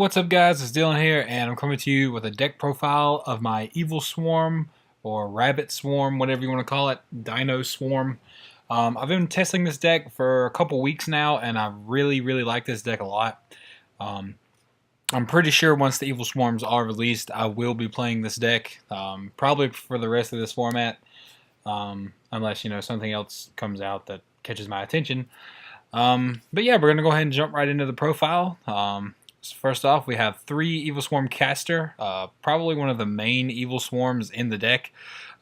What's up, guys? It's Dylan here, and I'm coming to you with a deck profile of my Evilswarm or Rabbit Swarm, whatever you want to call it, Dino Swarm. I've been testing this deck for a couple weeks now, and I really like this deck a lot. Um, I'm pretty sure once the Evil Swarms are released, I will be playing this deck, probably for the rest of this format, unless something else comes out that catches my attention. But yeah, we're gonna go ahead and jump right into the profile. First off, we have 3 Evilswarm Caster, probably one of the main Evilswarms in the deck.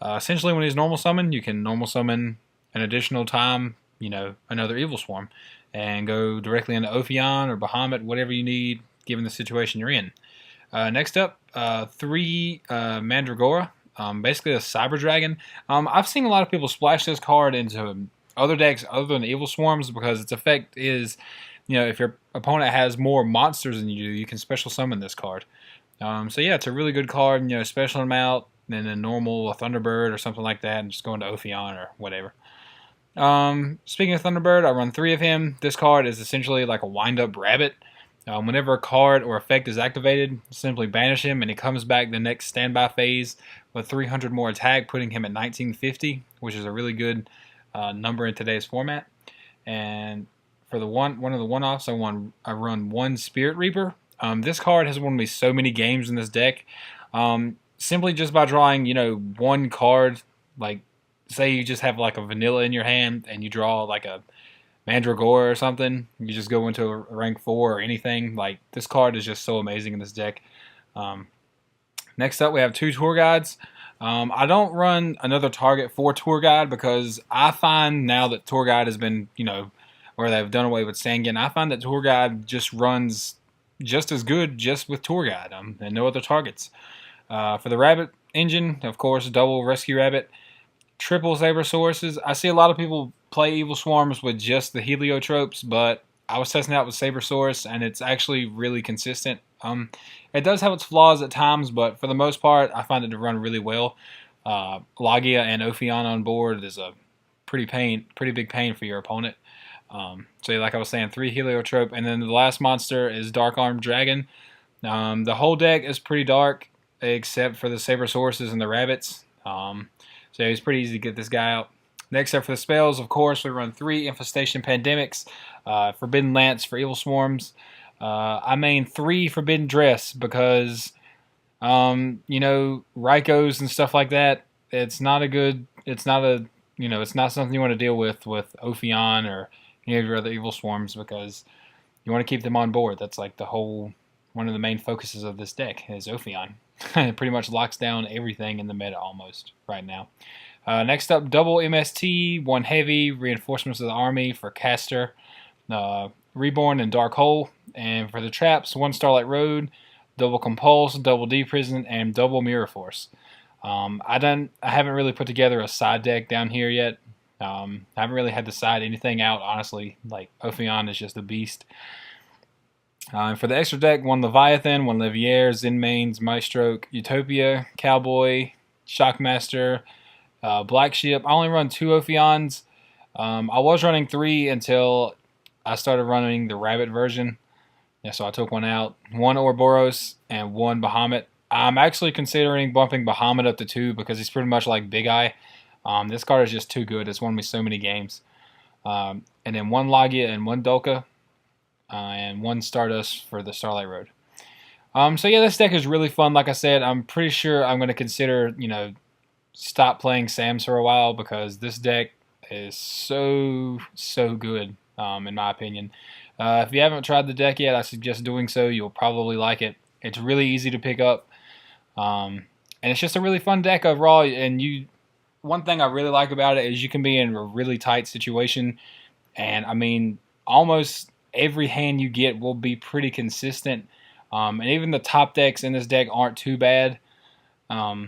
Essentially, when he's normal summoned, you can normal summon an additional time, another Evilswarm, and go directly into Ophion or Bahamut, whatever you need, given the situation you're in. Next up, 3 Mandragora, basically a Cyber Dragon. I've seen a lot of people splash this card into other decks other than Evilswarms because its effect is, if your opponent has more monsters than you do, you can special summon this card. So yeah, it's a really good card. Special them out, and then normal a Thunderbird or something like that, and just go into Ophion or whatever. Speaking of Thunderbird, I run 3 of him. This card is essentially like a wind-up rabbit. Whenever a card or effect is activated, simply banish him, and he comes back the next standby phase with 300 more attack, putting him at 1950, which is a really good number in today's format. And for the one of the one-offs, I run 1 Spirit Reaper. This card has won me so many games in this deck, simply just by drawing 1 card. Like, say you just have like a vanilla in your hand and you draw like a Mandragora or something, you just go into a rank 4 or anything. Like, this card is just so amazing in this deck. Next up, we have 2 Tour Guides. I don't run another target for Tour Guide because I find now that Tour Guide has been, or they've done away with Sangan, I find that Tour Guide just runs just as good just with Tour Guide and no other targets. For the Rabbit engine, of course, double Rescue Rabbit, triple Saber Sources. I see a lot of people play Evil Swarms with just the Heliotropes, but I was testing it out with Saber Source, and it's actually really consistent. It does have its flaws at times, but for the most part, I find it to run really well. Logia and Ophion on board is a pretty big pain for your opponent. So like I was saying, 3 Heliotrope, and then the last monster is Dark Armed Dragon. The whole deck is pretty dark, except for the Saber Sources and the Rabbits. So it's pretty easy to get this guy out. Next up for the spells, of course, we run 3 Infestation Pandemics, Forbidden Lance for Evil Swarms. I main 3 Forbidden Dress because, Rykos and stuff like that, it's not something you want to deal with Ophion or any of your other Evil Swarms because you want to keep them on board. That's like one of the main focuses of this deck is Ophion. It pretty much locks down everything in the meta almost right now. Next up, double MST, 1 heavy, reinforcements of the army for Caster, Reborn and Dark Hole. And for the traps, 1 Starlight Road, double Compulse, double D-Prison, and double Mirror Force. I haven't really put together a side deck down here yet. I haven't really had to side anything out, honestly. Like, Ophion is just a beast. For the extra deck, 1 Leviathan, 1 Levier, Zenmaines, Maestroke, Utopia, Cowboy, Shockmaster, Black Ship. I only run 2 Ophions. I was running 3 until I started running the Rabbit version. Yeah, so I took 1 out. 1 Ouroboros and 1 Bahamut. I'm actually considering bumping Bahamut up to 2 because he's pretty much like Big Eye. This card is just too good. It's won me so many games. And then 1 Logia and 1 Dolka. And 1 Stardust for the Starlight Road. So yeah, this deck is really fun. Like I said, I'm pretty sure I'm going to consider, stop playing Sams for a while because this deck is so good, in my opinion. If you haven't tried the deck yet, I suggest doing so. You'll probably like it. It's really easy to pick up. And it's just a really fun deck overall. And one thing I really like about it is you can be in a really tight situation. And, I mean, almost every hand you get will be pretty consistent. And even the top decks in this deck aren't too bad. But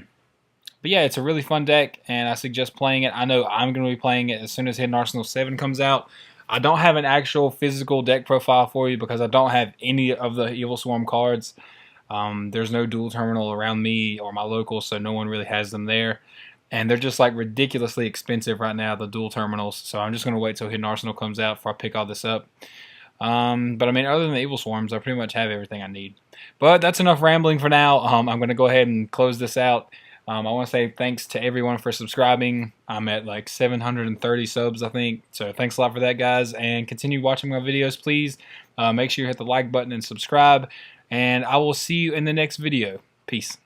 yeah, it's a really fun deck, and I suggest playing it. I know I'm going to be playing it as soon as Hidden Arsenal 7 comes out. I don't have an actual physical deck profile for you because I don't have any of the Evil Swarm cards. There's no dual terminal around me or my local, so no one really has them there. And they're just like ridiculously expensive right now, the dual terminals. So I'm just going to wait till Hidden Arsenal comes out before I pick all this up. But I mean, other than the evil swarms, I pretty much have everything I need. But that's enough rambling for now. I'm going to go ahead and close this out. I want to say thanks to everyone for subscribing. I'm at like 730 subs, I think. So thanks a lot for that, guys. And continue watching my videos, please. Make sure you hit the like button and subscribe. And I will see you in the next video. Peace.